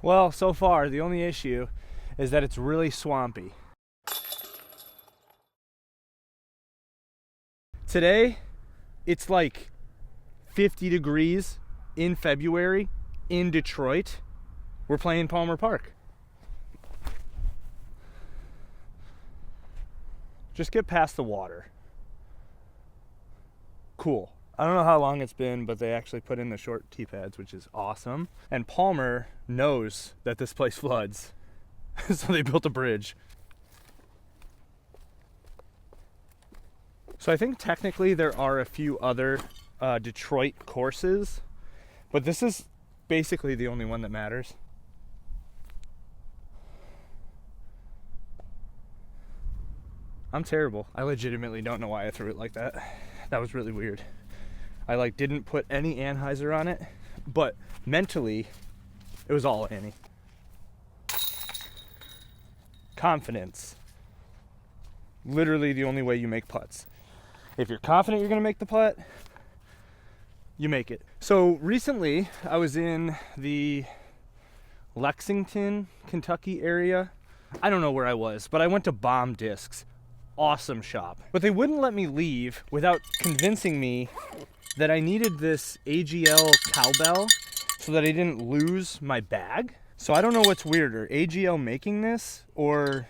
Well, so far, the only issue is that it's really swampy. Today, it's like 50 degrees in February in Detroit. We're playing Palmer Park. Just get past the water. Cool. I don't know how long it's been, but they actually put in the short tee pads, which is awesome. And Palmer knows that this place floods, so they built a bridge. So I think technically there are a few other Detroit courses, but this is basically the only one that matters. I'm terrible. I legitimately don't know why I threw it like that. That was really weird. I didn't put any anhyzer on it, but mentally it was all Annie. Confidence. Literally the only way you make putts. If you're confident you're gonna make the putt, you make it. So recently I was in the Lexington, Kentucky area. I don't know where I was, but I went to Bomb Discs. Awesome shop. But they wouldn't let me leave without convincing me that I needed this AGL cowbell so that I didn't lose my bag. So I don't know what's weirder, AGL making this or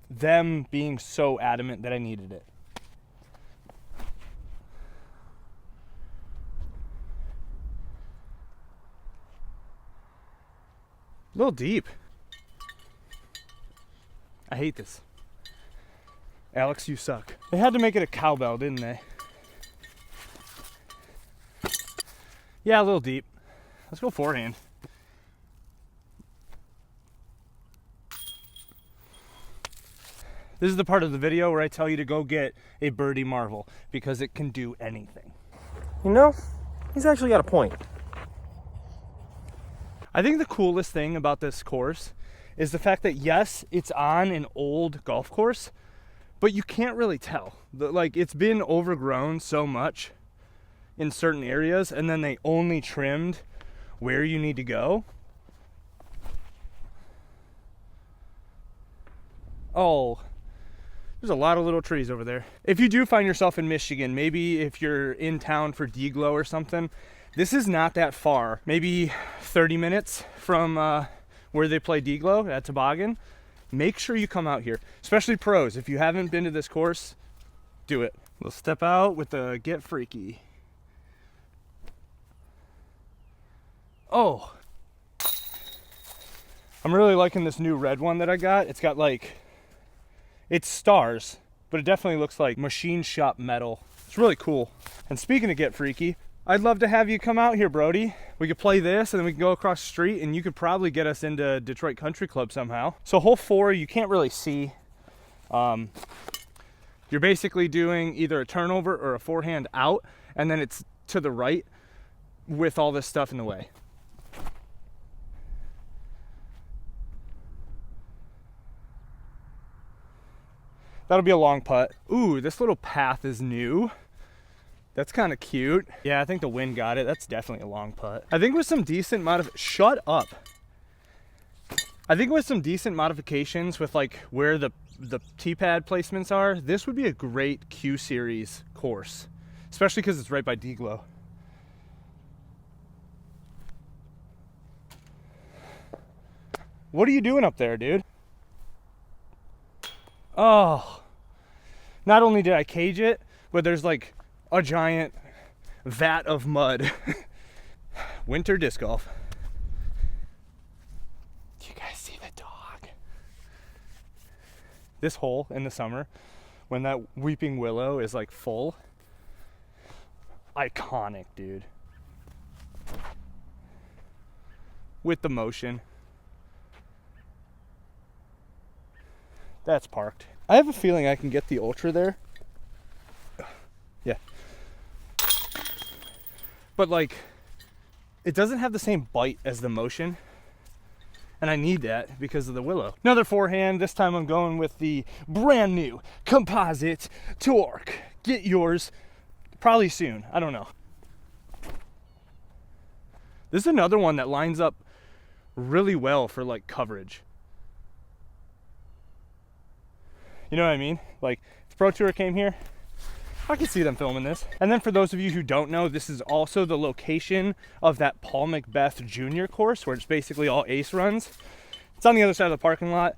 them being so adamant that I needed it. A little deep. I hate this. Alex, you suck. They had to make it a cowbell, didn't they? Yeah, a little deep. Let's go forehand. This is the part of the video where I tell you to go get a birdie marvel because it can do anything. You know, he's actually got a point. I think the coolest thing about this course is the fact that yes, it's on an old golf course, but you can't really tell. It's been overgrown so much in certain areas, and then they only trimmed where you need to go. Oh, there's a lot of little trees over there. If you do find yourself in Michigan, maybe if you're in town for D-Glow or something, this is not that far. Maybe 30 minutes from where they play D-Glow at Toboggan. Make sure you come out here, especially pros. If you haven't been to this course, do it. We'll step out with the Get Freaky. Oh, I'm really liking this new red one that I got. It's got it's stars, but it definitely looks like machine shop metal. It's really cool. And speaking of Get Freaky, I'd love to have you come out here, Brody. We could play this and then we can go across the street and you could probably get us into Detroit Country Club somehow. So hole 4, you can't really see. You're basically doing either a turnover or a forehand out, and then it's to the right with all this stuff in the way. That'll be a long putt. Ooh, this little path is new. That's kind of cute. Yeah, I think the wind got it. That's definitely a long putt. I think with some decent shut up. I think with some decent modifications with where the tee pad placements are, this would be a great Q Series course, especially because it's right by D-Glow. What are you doing up there, dude? Oh, not only did I cage it, but there's a giant vat of mud. Winter disc golf. Do you guys see the dog? This hole in the summer, when that weeping willow is full, iconic, dude. With the motion. That's parked. I have a feeling I can get the Ultra there. Yeah. But it doesn't have the same bite as the motion. And I need that because of the willow. Another forehand. This time I'm going with the brand new Composite Torque. Get yours probably soon. I don't know. This is another one that lines up really well for like coverage. You know what I mean? Like if Pro Tour came here, I could see them filming this. And then for those of you who don't know, this is also the location of that Paul Macbeth Jr. course where it's basically all ace runs. It's on the other side of the parking lot.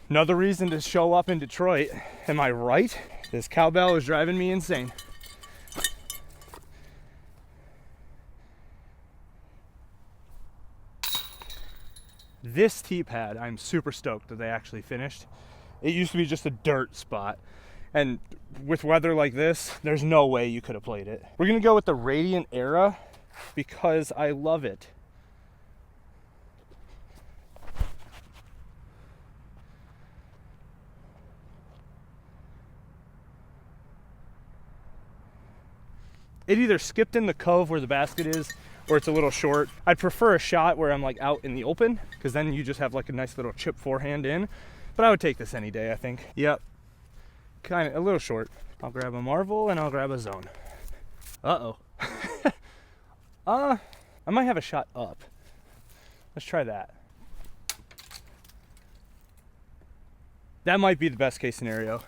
Another reason to show up in Detroit. Am I right? This cowbell is driving me insane. This tee pad, I'm super stoked that they actually finished. It used to be just a dirt spot. And with weather like this, there's no way you could have played it. We're gonna go with the Radiant Era because I love it. It either skipped in the cove where the basket is, or it's a little short. I'd prefer a shot where I'm like out in the open, because then you just have like a nice little chip forehand in. But I would take this any day, I think. Yep. Kind of a little short. I'll grab a Marvel and I'll grab a zone. Uh-oh. I might have a shot up. Let's try that. That might be the best case scenario,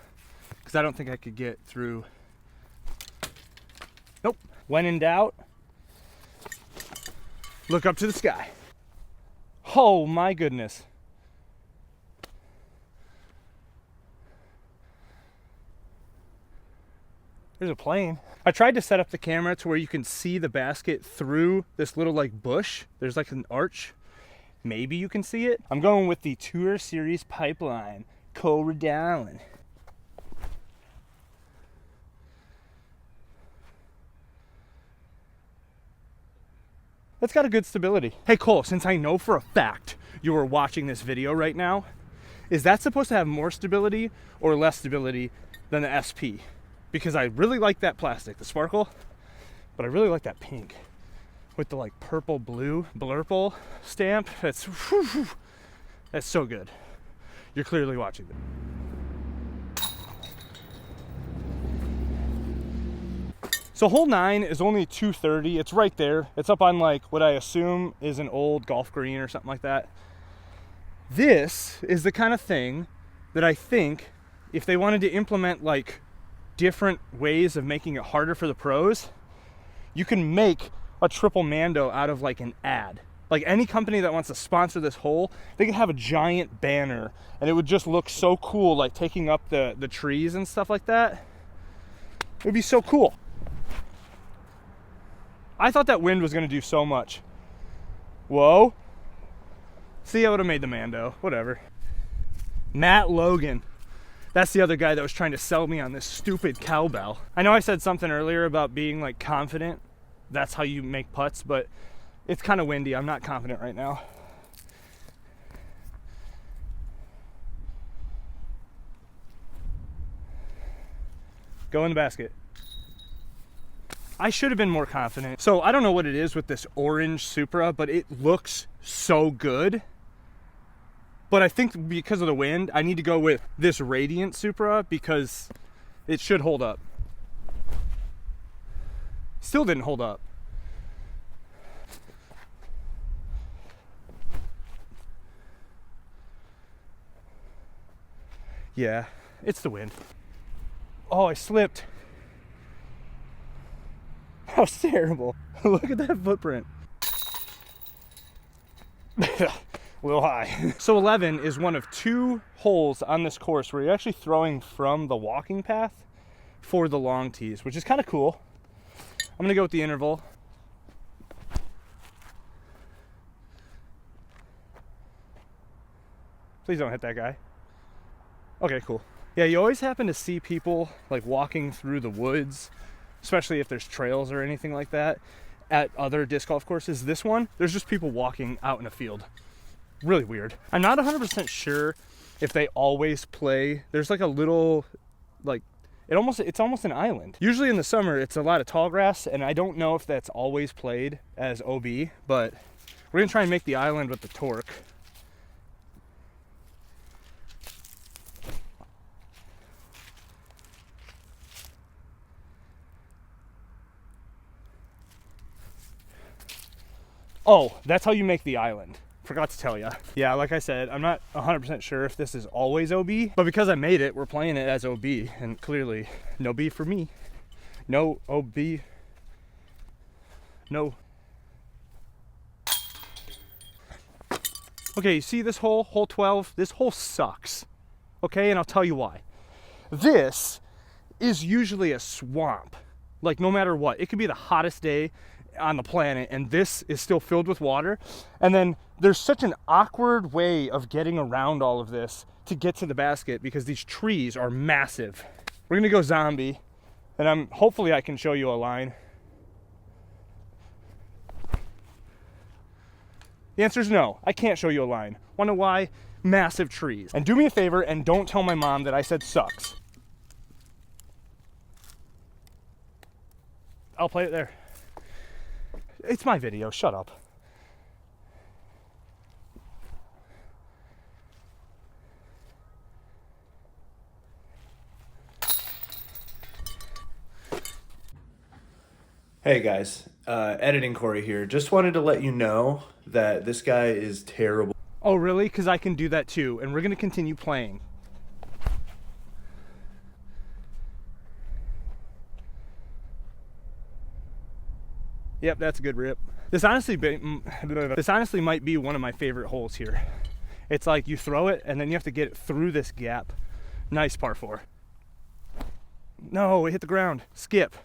because I don't think I could get through. Nope. When in doubt, look up to the sky. Oh my goodness. There's a plane. I tried to set up the camera to where you can see the basket through this little like bush. There's like an arch. Maybe you can see it. I'm going with the Tour Series Pipeline, Cole Redallen. That's got a good stability. Hey Cole, since I know for a fact you are watching this video right now, is that supposed to have more stability or less stability than the SP? Because I really like that plastic, the sparkle, but I really like that pink with the like purple blue blurple stamp. That's so good. You're clearly watching it. So hole 9 is only 230. It's right there. It's up on like what I assume is an old golf green or something like that. This is the kind of thing that I think if they wanted to implement like different ways of making it harder for the pros, you can make a triple Mando out of like an ad. Like any company that wants to sponsor this hole, they could have a giant banner and it would just look so cool, like taking up the trees and stuff like that. It would be so cool. I thought that wind was gonna do so much. Whoa. See, I would have made the Mando, whatever. Matt Logan. That's the other guy that was trying to sell me on this stupid cowbell. I know I said something earlier about being like confident. That's how you make putts, but it's kind of windy. I'm not confident right now. Go in the basket. I should have been more confident. So I don't know what it is with this orange Supra, but it looks so good. But I think because of the wind, I need to go with this Radiant Supra because it should hold up. Still didn't hold up. Yeah, it's the wind. Oh, I slipped. That was terrible. Look at that footprint. A little high. So 11 is one of 2 holes on this course where you're actually throwing from the walking path for the long tees, which is kind of cool. I'm gonna go with the interval. Please don't hit that guy. Okay, cool. Yeah, you always happen to see people like walking through the woods, especially if there's trails or anything like that at other disc golf courses. This one, there's just people walking out in a field. Really weird. I'm not 100% sure if they always play. There's like a little, like, it's almost an island. Usually in the summer, it's a lot of tall grass, and I don't know if that's always played as OB, but we're gonna try and make the island with the torque. Oh, that's how you make the island. forgot to tell you. Yeah, like I said, I'm not 100% sure if this is always OB, but because I made it, we're playing it as OB, and clearly no B for me. No OB. No. Okay, you see this hole, hole 12? This hole sucks. Okay, and I'll tell you why. This is usually a swamp. Like, no matter what, it could be the hottest day on the planet and this is still filled with water. And then there's such an awkward way of getting around all of this to get to the basket because these trees are massive. We're gonna go zombie, and hopefully I can show you a line. The answer is no, I can't show you a line. Wanna know why? Massive trees. And do me a favor and don't tell my mom that I said sucks. I'll play it there. It's my video, shut up. Hey guys, editing Corey here. Just wanted to let you know that this guy is terrible. Oh really? Because I can do that too, and we're gonna continue playing. Yep, that's a good rip. This honestly might be one of my favorite holes here. It's like you throw it and then you have to get it through this gap. Nice par 4. No, it hit the ground. Skip,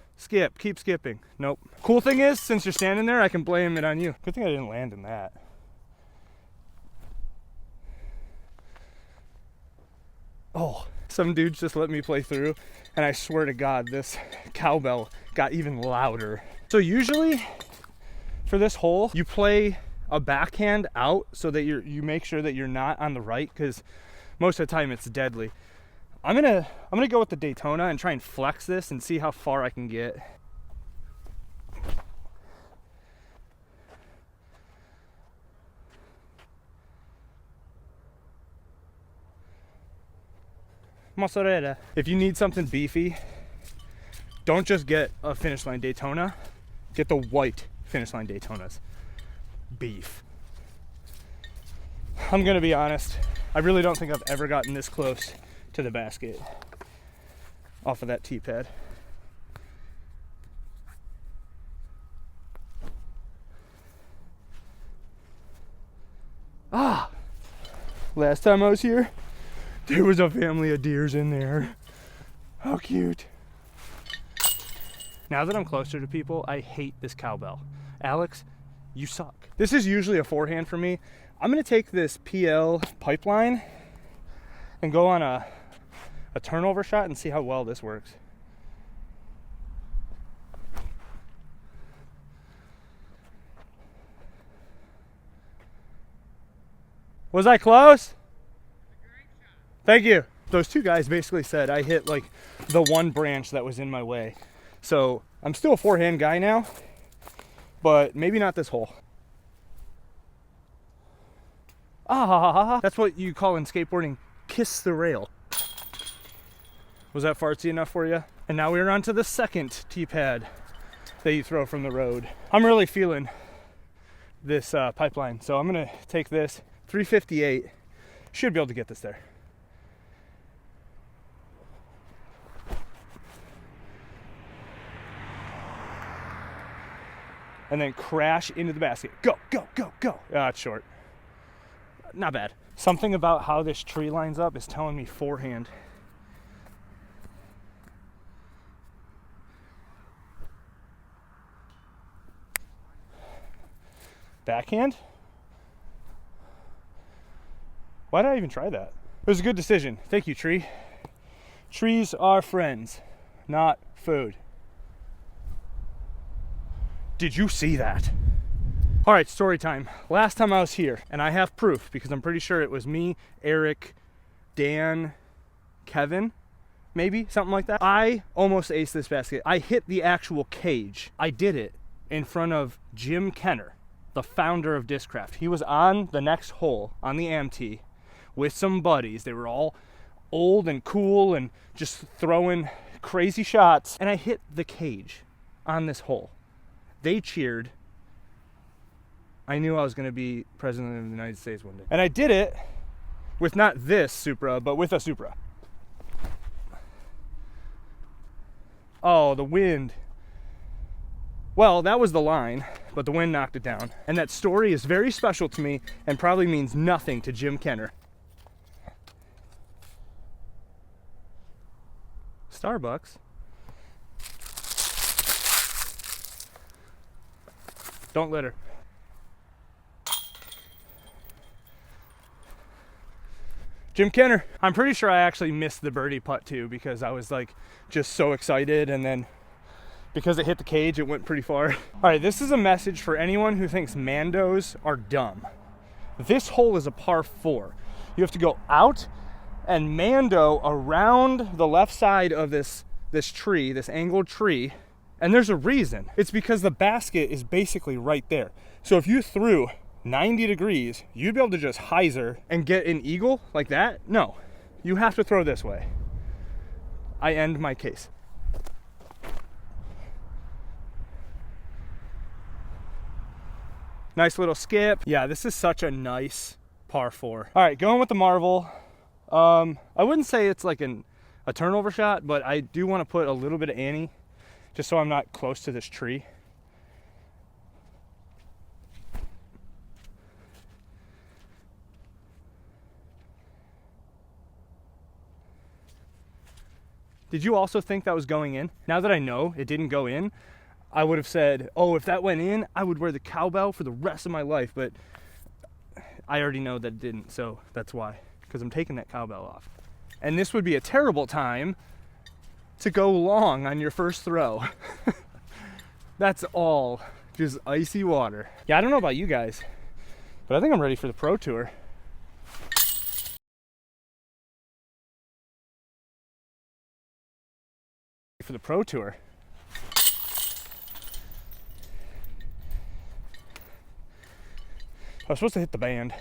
keep skipping. Nope. Cool thing is, since you're standing there, I can blame it on you. Good thing I didn't land in that. Oh, some dudes just let me play through, and I swear to God, this cowbell got even louder. So usually for this hole, you play a backhand out so that you make sure that you're not on the right, because most of the time it's deadly. I'm gonna go with the Daytona and try and flex this and see how far I can get. Mozzarella. If you need something beefy, don't just get a finish line Daytona. Get the white finish line Daytonas. Beef. I'm gonna be honest, I really don't think I've ever gotten this close to the basket off of that tee pad. Ah, last time I was here, there was a family of deers in there. How cute. Now that I'm closer to people, I hate this cowbell. Alex, you suck. This is usually a forehand for me. I'm gonna take this PL pipeline and go on a turnover shot and see how well this works. Was I close? Thank you. Those two guys basically said I hit like the one branch that was in my way. So I'm still a forehand guy now, but maybe not this hole. Ah, that's what you call in skateboarding, kiss the rail. Was that fartsy enough for you? And now we're on to the second tee pad that you throw from the road. I'm really feeling this pipeline. So I'm gonna take this 358. Should be able to get this there. And then crash into the basket. Go, go, go, go. It's short. Not bad. Something about how this tree lines up is telling me forehand. Backhand? Why did I even try that? It was a good decision. Thank you, tree. Trees are friends, not food. Did you see that? All right, story time. Last time I was here, and I have proof because I'm pretty sure it was me, Eric, Dan, Kevin, maybe, something like that. I almost aced this basket. I hit the actual cage. I did it in front of Jim Kenner, the founder of Discraft. He was on the next hole on the AMT with some buddies. They were all old and cool and just throwing crazy shots. And I hit the cage on this hole. They cheered. I knew I was going to be president of the United States one day. And I did it with not this Supra, but with a Supra. Oh, the wind. Well, that was the line, but the wind knocked it down. And that story is very special to me and probably means nothing to Jim Kenner. Starbucks. Don't litter. Jim Kenner. I'm pretty sure I actually missed the birdie putt too because I was like just so excited, and then because it hit the cage, it went pretty far. All right, this is a message for anyone who thinks Mandos are dumb. This hole is a par 4. You have to go out and Mando around the left side of this tree, this angled tree, and there's a reason. It's because the basket is basically right there. So if you threw 90 degrees, you'd be able to just hyzer and get an eagle like that? No, you have to throw this way. I end my case. Nice little skip. Yeah, this is such a nice par 4. All right, going with the Marvel. I wouldn't say it's like a turnover shot, but I do want to put a little bit of ante just so I'm not close to this tree. Did you also think that was going in? Now that I know it didn't go in, I would have said, oh, if that went in, I would wear the cowbell for the rest of my life, but I already know that it didn't, so that's why, because I'm taking that cowbell off. And this would be a terrible time to go long on your first throw. That's all just icy water. Yeah, I don't know about you guys, but I think I'm ready for the Pro Tour. For the Pro Tour. I was supposed to hit the band.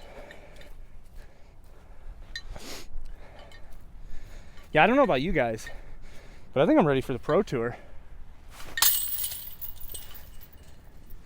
Yeah, I don't know about you guys, but I think I'm ready for the Pro Tour.